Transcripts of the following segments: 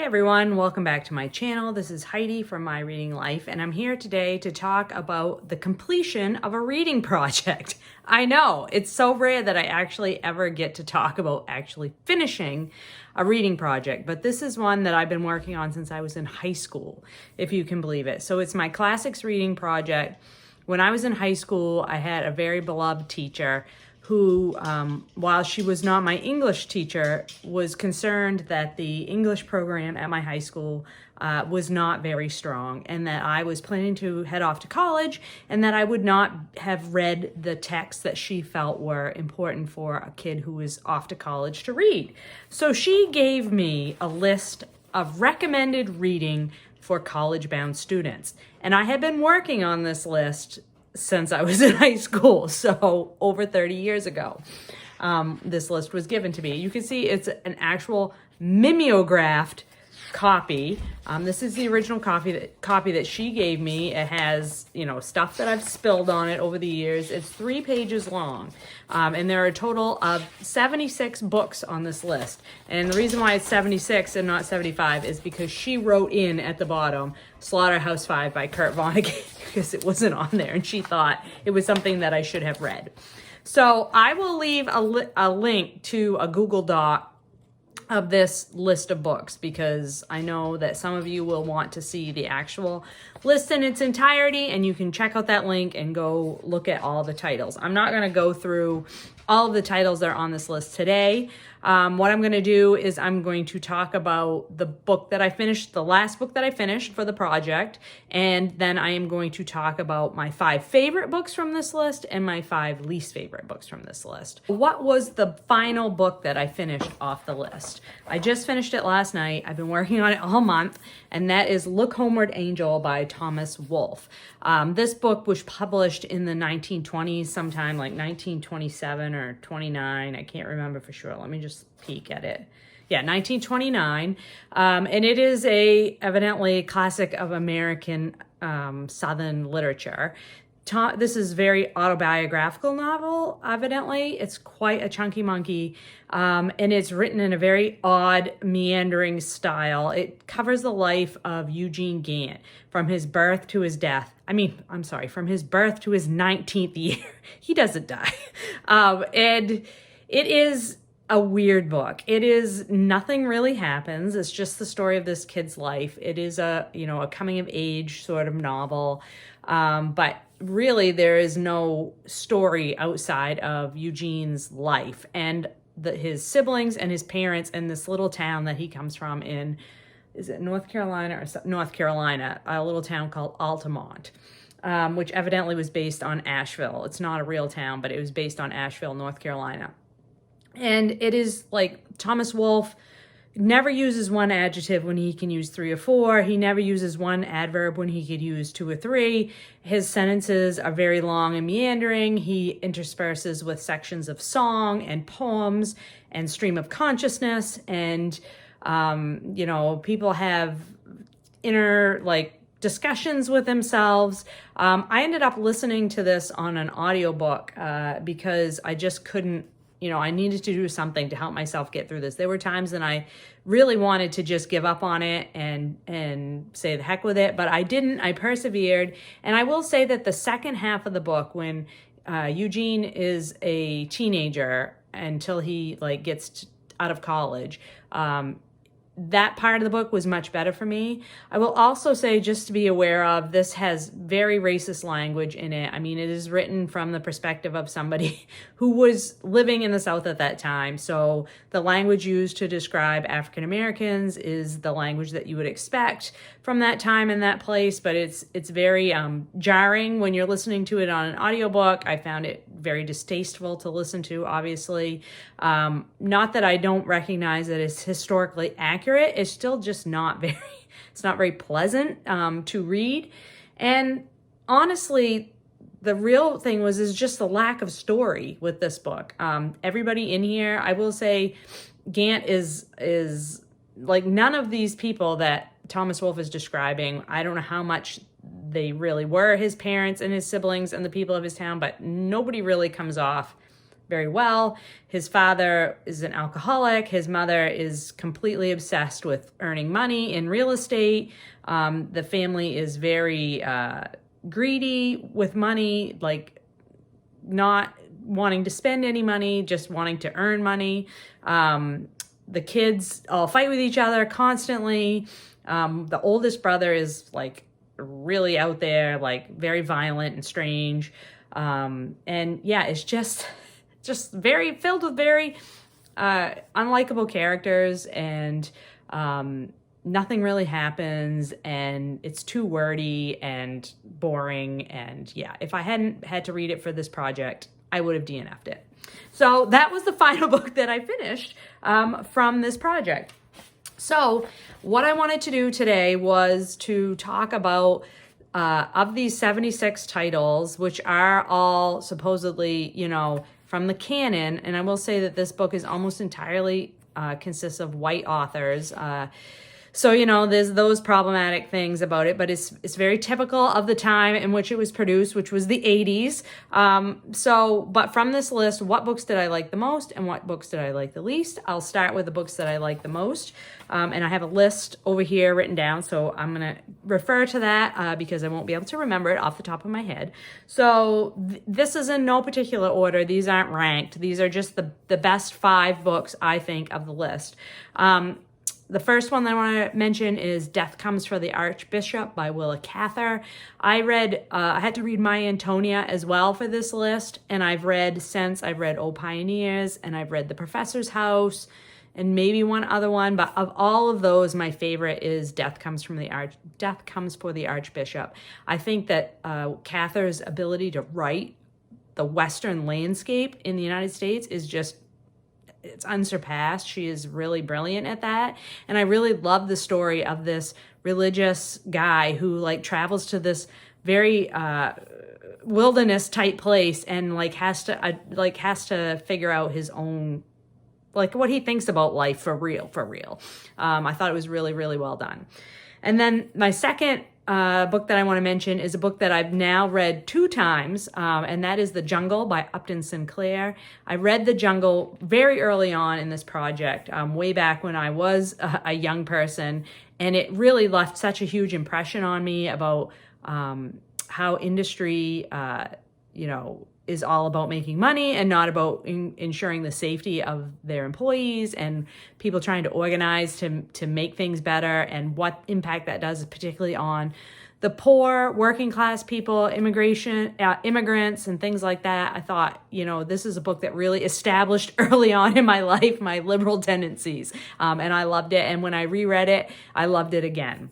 everyone, welcome back to my channel. This is Heidi from My Reading Life, and I'm here today to talk about the completion of a reading project. I know, it's so rare that I actually ever get to talk about actually finishing a reading project, but this is one that I've been working on since I was in high school, if you can believe it. So it's my classics reading project. When I was in high school, I had a very beloved teacher who, while she was not my English teacher, was concerned that the English program at my high school was not very strong, and that I was planning to head off to college, and that I would not have read the texts that she felt were important for a kid who was off to college to read. So she gave me a list of recommended reading for college-bound students, and I had been working on this list since I was in high school, so over 30 years ago. This list was given to me. You can see it's an actual mimeographed copy. This is the original copy that she gave me. It has, stuff that I've spilled on it over the years. It's 3 pages long, and there are a total of 76 books on this list. And the reason why it's 76 and not 75 is because she wrote in at the bottom, Slaughterhouse-Five by Kurt Vonnegut, because it wasn't on there, and she thought it was something that I should have read. So I will leave a link to a Google Doc of this list of books, because I know that some of you will want to see the actual list in its entirety, and you can check out that link and go look at all the titles. I'm not going to go through all of the titles that are on this list today. What I'm going to do is I'm going to talk about the book that I finished, the last book that I finished for the project, and then I am going to talk about my 5 favorite books from this list and my 5 least favorite books from this list. What was the final book that I finished off the list? I just finished it last night. I've been working on it all month, and that is Look, Homeward, Angel by Thomas Wolfe. This book was published in the 1920s, sometime like 1927 or 29. I can't remember for sure. Let me just peek at it. Yeah, 1929. And it is evidently a classic of American Southern literature. This is a very autobiographical novel, evidently. It's quite a chunky monkey, and it's written in a very odd, meandering style. It covers the life of Eugene Gant from his birth to his death. From his birth to his 19th year. He doesn't die. And it is a weird book. It is, nothing really happens. It's just the story of this kid's life. It is a coming of age sort of novel. But really there is no story outside of Eugene's life and his siblings and his parents and this little town that he comes from in, is it North Carolina or North Carolina, a little town called Altamont, which evidently was based on Asheville. It's not a real town, but it was based on Asheville, North Carolina. And it is like Thomas Wolfe never uses one adjective when he can use 3 or 4. He never uses one adverb when he could use 2 or 3. His sentences are very long and meandering. He intersperses with sections of song and poems and stream of consciousness. And, people have inner, discussions with themselves. I ended up listening to this on an audiobook because I just couldn't, I needed to do something to help myself get through this. There were times that I really wanted to just give up on it and say the heck with it, but I didn't. I persevered. And I will say that the second half of the book, when Eugene is a teenager until he gets out of college, that part of the book was much better for me. I will also say, just to be aware of, this has very racist language in it. It is written from the perspective of somebody who was living in the South at that time. So the language used to describe African Americans is the language that you would expect from that time and that place, but it's very jarring when you're listening to it on an audiobook. I found it very distasteful to listen to, obviously. Not that I don't recognize that it's historically accurate. It's still just not very pleasant to read. And honestly, the real thing is just the lack of story with this book. Everybody in here, I will say, Gant is none of these people that Thomas Wolfe is describing. I don't know how much they really were his parents and his siblings and the people of his town, but nobody really comes off very well. His father is an alcoholic. His mother is completely obsessed with earning money in real estate. The family is very greedy with money, like not wanting to spend any money, just wanting to earn money. The kids all fight with each other constantly. The oldest brother is like really out there, like very violent and strange. And yeah, it's just very filled with very unlikable characters, and nothing really happens, and it's too wordy and boring. And yeah, if I hadn't had to read it for this project, I would have DNF'd it. So that was the final book that I finished from this project. So what I wanted to do today was to talk about of these 76 titles, which are all supposedly, you know, from the canon. And I will say that this book is almost entirely consists of white authors. So, you know, there's those problematic things about it, but it's very typical of the time in which it was produced, which was the 80s. But from this list, what books did I like the most and what books did I like the least? I'll start with the books that I like the most. And I have a list over here written down, so I'm going to refer to that because I won't be able to remember it off the top of my head. So this is in no particular order. These aren't ranked. These are just the best 5 books, I think, of the list. The first one that I want to mention is Death Comes for the Archbishop by Willa Cather. I had to read My Antonia as well for this list, and I've read O Pioneers, and I've read The Professor's House, and maybe one other one, but of all of those, my favorite is Death Comes for the Archbishop. I think that Cather's ability to write the Western landscape in the United States is just, it's unsurpassed. She is really brilliant at that. And I really love the story of this religious guy who like travels to this very wilderness type place and has to figure out his own, like what he thinks about life for real. I thought it was really, really well done. And then my second book that I want to mention is a book that I've now read 2 times, and that is The Jungle by Upton Sinclair. I read The Jungle very early on in this project, way back when I was a young person, and it really left such a huge impression on me about how industry, is all about making money and not about ensuring the safety of their employees, and people trying to organize to make things better, and what impact that does, particularly on the poor, working class people, immigrants, and things like that. I thought, this is a book that really established early on in my life my liberal tendencies, and I loved it. And when I reread it, I loved it again.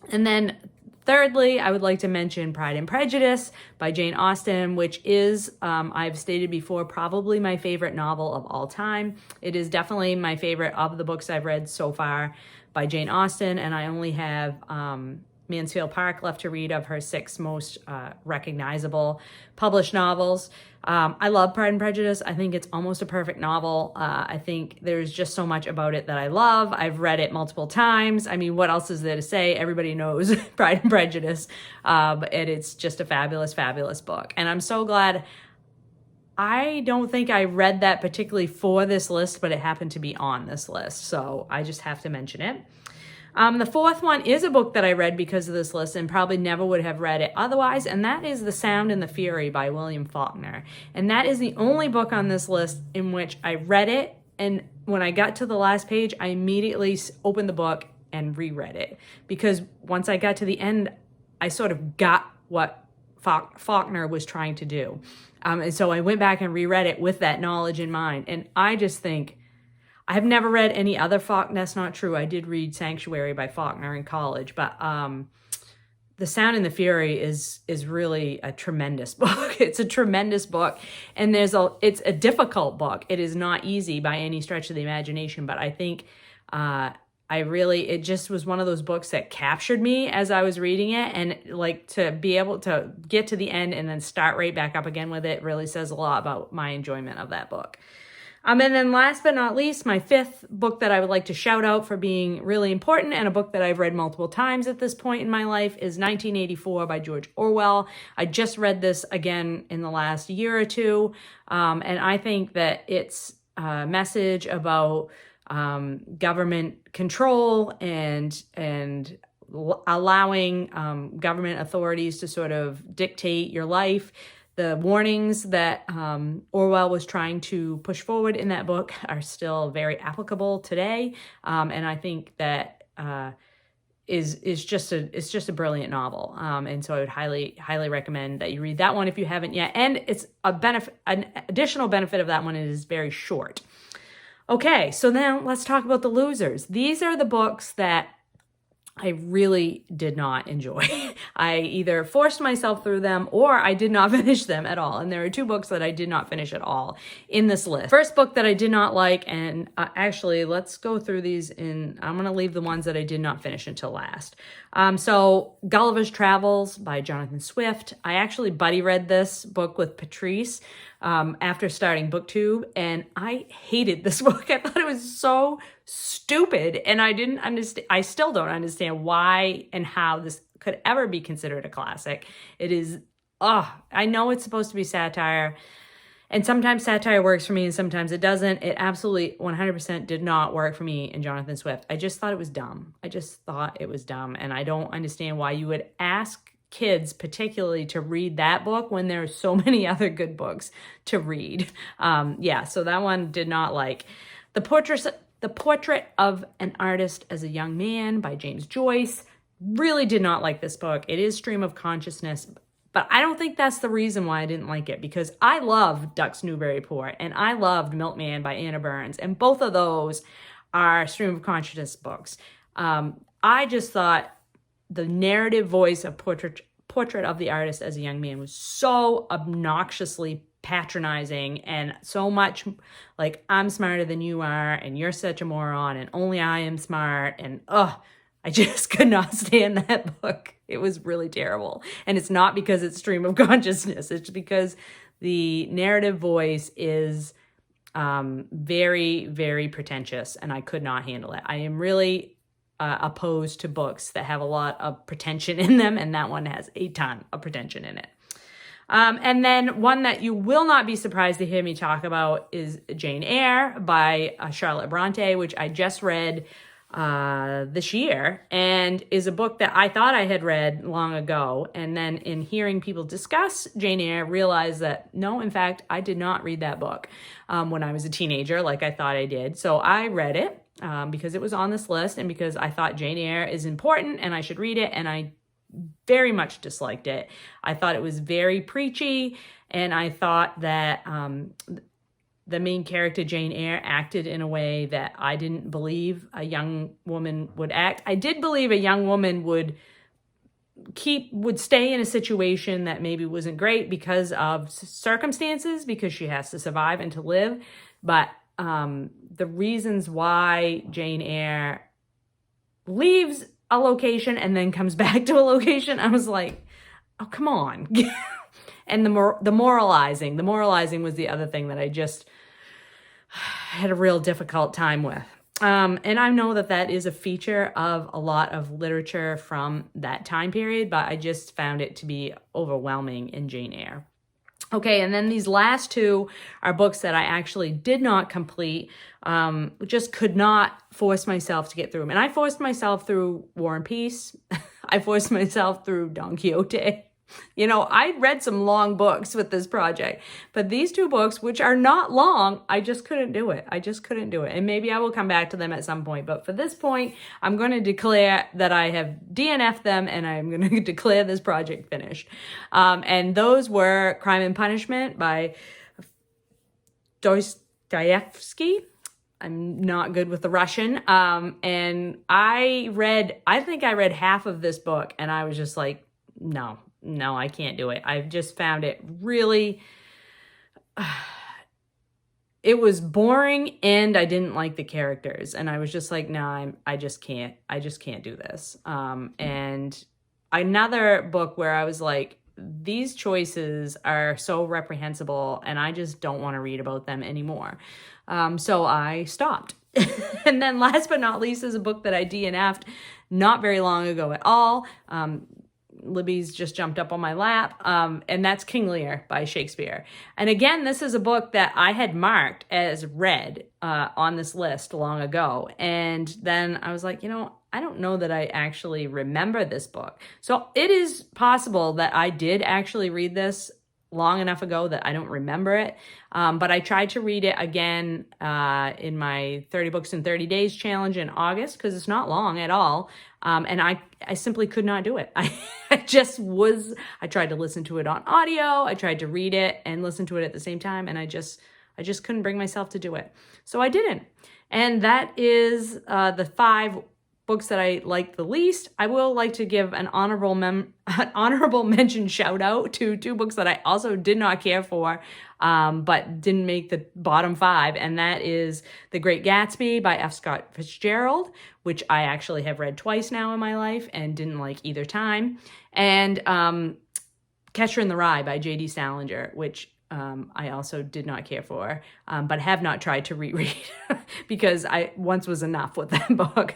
And then thirdly, I would like to mention Pride and Prejudice by Jane Austen, which is, I've stated before, probably my favorite novel of all time. It is definitely my favorite of the books I've read so far by Jane Austen, and I only have Mansfield Park left to read of her 6 most recognizable published novels. I love Pride and Prejudice. I think it's almost a perfect novel. I think there's just so much about it that I love. I've read it multiple times. I mean, what else is there to say? Everybody knows Pride and Prejudice. And it's just a fabulous, fabulous book. And I'm so glad. I don't think I read that particularly for this list, but it happened to be on this list. So I just have to mention it. The fourth one is a book that I read because of this list and probably never would have read it otherwise, and that is The Sound and the Fury by William Faulkner. And that is the only book on this list in which I read it, and when I got to the last page, I immediately opened the book and reread it, because once I got to the end, I sort of got what Faulkner was trying to do. And so I went back and reread it with that knowledge in mind, and I just think, I have never read any other Faulkner. That's not true. I did read Sanctuary by Faulkner in college, but The Sound and the Fury is really a tremendous book. It's a tremendous book, and it's a difficult book. It is not easy by any stretch of the imagination, but I think it just was one of those books that captured me as I was reading it, and like to be able to get to the end and then start right back up again with it really says a lot about my enjoyment of that book. And then last but not least, my fifth book that I would like to shout out for being really important and a book that I've read multiple times at this point in my life is 1984 by George Orwell. I just read this again in the last year or two, and I think that it's a message about government control and allowing government authorities to sort of dictate your life. The warnings that Orwell was trying to push forward in that book are still very applicable today, and I think that is just a brilliant novel, and so I would highly recommend that you read that one if you haven't yet. And it's an additional benefit of that one is very short. Okay, so now let's talk about the losers. These are the books that I really did not enjoy. I either forced myself through them or I did not finish them at all. And there are two books that I did not finish at all in this list. First book that I did not like, and actually let's go through these I'm going to leave the ones that I did not finish until last. So Gulliver's Travels by Jonathan Swift. I actually buddy read this book with Patrice after starting BookTube, and I hated this book. I thought it was so stupid, and I still don't understand why and how this could ever be considered a classic. It is, I know it's supposed to be satire, and sometimes satire works for me and sometimes it doesn't. It absolutely 100% did not work for me in Jonathan Swift. I just thought it was dumb. And I don't understand why you would ask kids particularly to read that book when there are so many other good books to read. So that one did not like. The Portrait of an Artist as a Young Man by James Joyce. Really did not like this book. It is stream of consciousness, but I don't think that's the reason why I didn't like it, because I love Ducks Newburyport and I loved Milkman by Anna Burns, and both of those are stream of consciousness books. I just thought the narrative voice of Portrait of the Artist as a Young Man was so obnoxiously patronizing and so much like, I'm smarter than you are and you're such a moron and only I am smart, and I just could not stand that book. It was really terrible. And it's not because it's stream of consciousness. It's because the narrative voice is very, very pretentious, and I could not handle it. I am really opposed to books that have a lot of pretension in them, and that one has a ton of pretension in it. And then one that you will not be surprised to hear me talk about is Jane Eyre by Charlotte Bronte, which I just read this year, and is a book that I thought I had read long ago. And then in hearing people discuss Jane Eyre, realized that no, in fact, I did not read that book when I was a teenager like I thought I did. So I read it because it was on this list and because I thought Jane Eyre is important and I should read it, and I very much disliked it. I thought it was very preachy, and I thought that the main character, Jane Eyre, acted in a way that I didn't believe a young woman would act. I did believe a young woman would stay in a situation that maybe wasn't great because of circumstances, because she has to survive and to live. But the reasons why Jane Eyre leaves a location and then comes back to a location, I was like, oh, come on. And the moralizing was the other thing that I just had a real difficult time with. And I know that is a feature of a lot of literature from that time period, but I just found it to be overwhelming in Jane Eyre. Okay, and then these last two are books that I actually did not complete, just could not force myself to get through them. And I forced myself through War and Peace. I forced myself through Don Quixote. You know, I read some long books with this project, but these two books, which are not long, I just couldn't do it. And maybe I will come back to them at some point. But for this point, I'm going to declare that I have DNF'd them, and I'm going to declare this project finished. And those were Crime and Punishment by Dostoyevsky. I'm not good with the Russian. And I think I read half of this book, and I was just like, no, I can't do it. I've just found it really, it was boring, and I didn't like the characters. And I was just like, no, I just can't do this. And another book where I was like, these choices are so reprehensible and I just don't want to read about them anymore. So I stopped. And then last but not least is a book that I DNF'd not very long ago at all. Libby's just jumped up on my lap, and that's King Lear by Shakespeare. And again, this is a book that I had marked as read on this list long ago. And then I was like, I don't know that I actually remember this book. So it is possible that I did actually read this long enough ago that I don't remember it. But I tried to read it again in my 30 Books in 30 Days challenge in August, because it's not long at all. And I simply could not do it. I tried to listen to it on audio. I tried to read it and listen to it at the same time. And I just couldn't bring myself to do it. So I didn't. And that is the 5 books that I liked the least. I will like to give an honorable mention shout out to 2 books that I also did not care for, but didn't make the bottom 5. And that is The Great Gatsby by F. Scott Fitzgerald, which I actually have read twice now in my life and didn't like either time. And Catcher in the Rye by J.D. Salinger, which I also did not care for, but have not tried to reread because I once was enough with that book.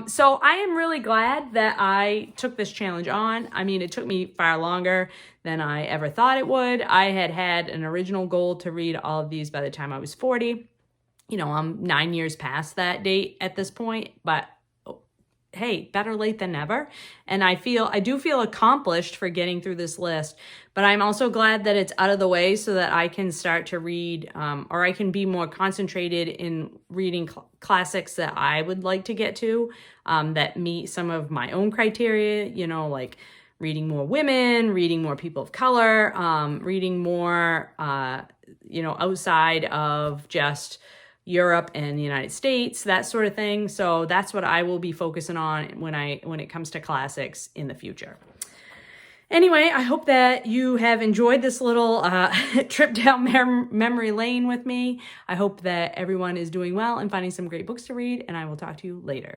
So I am really glad that I took this challenge on. I mean, it took me far longer than I ever thought it would. I had an original goal to read all of these by the time I was 40. I'm 9 years past that date at this point, but hey, better late than never. And I do feel accomplished for getting through this list, but I'm also glad that it's out of the way so that I can start to read, or I can be more concentrated in reading classics that I would like to get to, that meet some of my own criteria, like reading more women, reading more people of color, reading more, outside of just Europe and the United States, that sort of thing. So that's what I will be focusing on when it comes to classics in the future. Anyway, I hope that you have enjoyed this little trip down memory lane with me. I hope that everyone is doing well and finding some great books to read, and I will talk to you later.